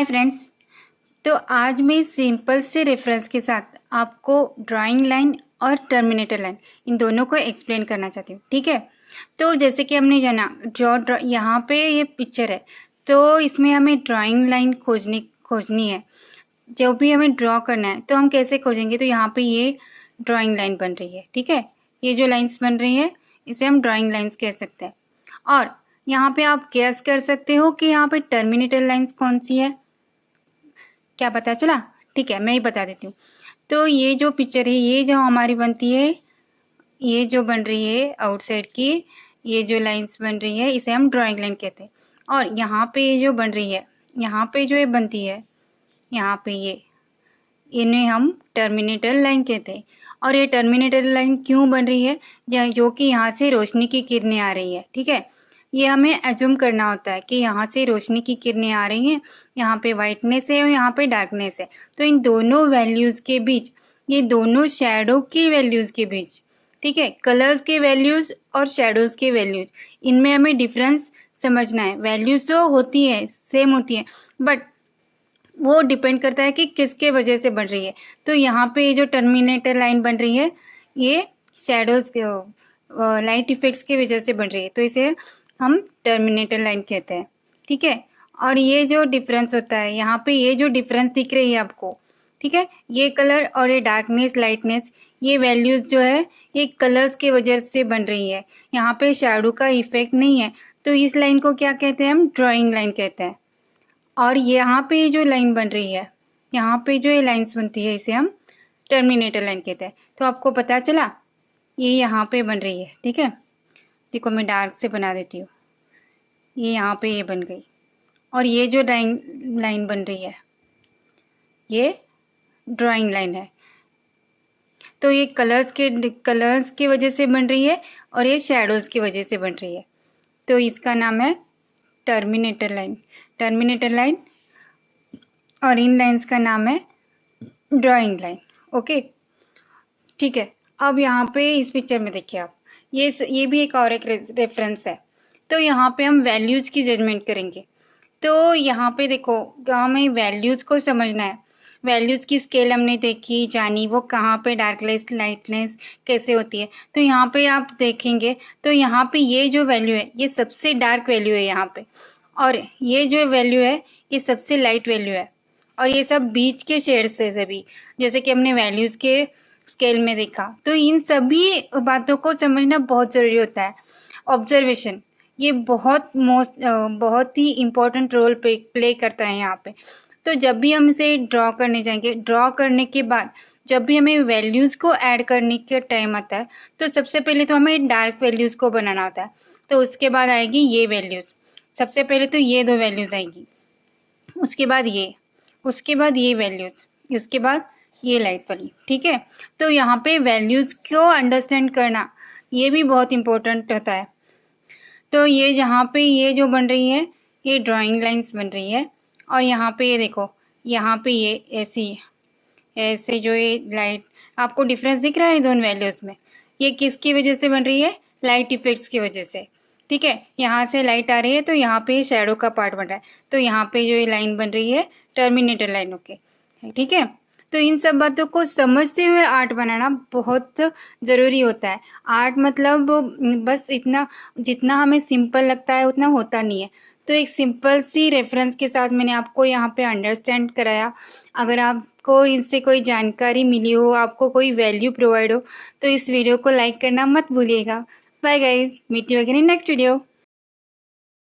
Hi friends. तो आज मैं सिंपल से रेफरेंस के साथ आपको ड्राइंग लाइन और टर्मिनेटर लाइन इन दोनों को एक्सप्लेन करना चाहती हूँ। ठीक है, तो जैसे कि हमने जाना यहाँ पे ये पिक्चर है, तो इसमें हमें ड्राइंग लाइन खोजनी है। जो भी हमें ड्रॉ करना है तो हम कैसे खोजेंगे, तो यहाँ पे ये ड्राइंग लाइन बन रही है। ठीक है, ये जो लाइन्स बन रही है इसे हम ड्राइंग लाइन्स कह सकते हैं। और यहाँ पे आप गैस कर सकते हो कि यहाँ पे टर्मिनेटर लाइन्स कौन सी है। क्या पता चला? ठीक है, मैं ही बता देती हूँ। तो ये जो पिक्चर है, ये जो हमारी बनती है, ये जो बन रही है आउटसाइड की, ये जो लाइंस बन रही है इसे हम ड्राइंग लाइन कहते हैं। और यहाँ पे ये जो बन रही है, यहाँ पे जो ये बनती है, यहाँ पे ये, इन्हें हम टर्मिनेटर लाइन कहते हैं। और ये टर्मिनेटर लाइन क्यों बन रही है? जो कि यहाँ से रोशनी की किरणें आ रही है। ठीक है, ये हमें एज्यूम करना होता है कि यहाँ से रोशनी की किरणें आ रही हैं, यहाँ पे वाइटनेस है और यहाँ पे डार्कनेस है। तो इन दोनों वैल्यूज़ के बीच, ये दोनों शैडो की वैल्यूज़ के बीच, ठीक है, कलर्स के वैल्यूज़ और शैडोज़ के वैल्यूज़, इनमें हमें डिफरेंस समझना है। वैल्यूज़ तो होती है, सेम होती है, बट वो डिपेंड करता है कि किसके वजह से बन रही है। तो यहाँ पे ये जो टर्मिनेटर लाइन बन रही है, ये शैडोज़ के लाइट इफेक्ट्स की वजह से बन रही है, तो इसे हम टर्मिनेटर लाइन कहते हैं। ठीक है, और ये जो डिफरेंस होता है, यहाँ पे ये जो डिफरेंस दिख रही है आपको, ठीक है, ये कलर और ये डार्कनेस लाइटनेस, ये वैल्यूज़ जो है ये कलर्स की वजह से बन रही है। यहाँ पे शैडो का इफेक्ट नहीं है, तो इस लाइन को क्या कहते हैं? हम ड्राइंग लाइन कहते हैं। और यहाँ पे ये जो लाइन बन रही है, यहाँ पे जो ये लाइन्स बनती है, इसे हम टर्मिनेटर लाइन कहते हैं। तो आपको पता चला, ये यहाँ पे बन रही है। ठीक है, देखो मैं डार्क से बना देती हूँ, ये यहाँ पे ये बन गई। और ये जो लाइन बन रही है, ये ड्राइंग लाइन है। तो ये कलर्स की वजह से बन रही है और ये शैडोज़ की वजह से बन रही है। तो इसका नाम है टर्मिनेटर लाइन और इन लाइंस का नाम है ड्राइंग लाइन। ओके, ठीक है। अब यहाँ पे इस पिक्चर में देखिए आप, ये भी एक और एक रेफरेंस है। तो यहाँ पे हम वैल्यूज़ की जजमेंट करेंगे। तो यहाँ पे देखो, हमें वैल्यूज़ को समझना है। वैल्यूज़ की स्केल हमने देखी जानी, वो कहाँ पे डार्कनेस लाइटनेस कैसे होती है। तो यहाँ पे आप देखेंगे तो यहाँ पे ये जो वैल्यू है, ये सबसे डार्क वैल्यू है यहाँ पे, और ये जो वैल्यू है ये सबसे लाइट वैल्यू है। और ये सब बीच के शेड्स है सभी, जैसे कि हमने वैल्यूज़ के स्केल में देखा। तो इन सभी बातों को समझना बहुत ज़रूरी होता है। ऑब्जर्वेशन, ये बहुत ही इम्पोर्टेंट रोल प्ले करता है यहाँ पे। तो जब भी हम इसे ड्रॉ करने जाएंगे, ड्रॉ करने के बाद जब भी हमें वैल्यूज़ को ऐड करने का टाइम आता है, तो सबसे पहले तो हमें डार्क वैल्यूज़ को बनाना होता है। तो उसके बाद आएगी ये वैल्यूज़, सबसे पहले तो ये दो वैल्यूज़ आएगी, उसके बाद ये वैल्यूज़, उसके बाद ये लाइट वाली। ठीक है, तो यहाँ पे वैल्यूज़ को अंडरस्टैंड करना ये भी बहुत इम्पोर्टेंट होता है। तो ये जहाँ पे ये जो बन रही है, ये ड्राइंग लाइंस बन रही है। और यहाँ पे ये देखो, यहाँ पे ये ऐसे जो ये लाइट, आपको डिफरेंस दिख रहा है दोनों वैल्यूज़ में? ये किसकी वजह से बन रही है? लाइट इफेक्ट्स की वजह से। ठीक है, यहाँ से लाइट आ रही है तो यहाँ पे शैडो का पार्ट बन रहा है। तो यहाँ पे जो ये लाइन बन रही है टर्मिनेटर लाइन। ओके, ठीक है। तो इन सब बातों को समझते हुए आर्ट बनाना बहुत ज़रूरी होता है। आर्ट मतलब बस इतना, जितना हमें सिंपल लगता है उतना होता नहीं है। तो एक सिंपल सी रेफरेंस के साथ मैंने आपको यहाँ पे अंडरस्टैंड कराया। अगर आपको इनसे कोई जानकारी मिली हो, आपको कोई वैल्यू प्रोवाइड हो, तो इस वीडियो को लाइक करना मत भूलिएगा। Bye guys, meet you again in next video.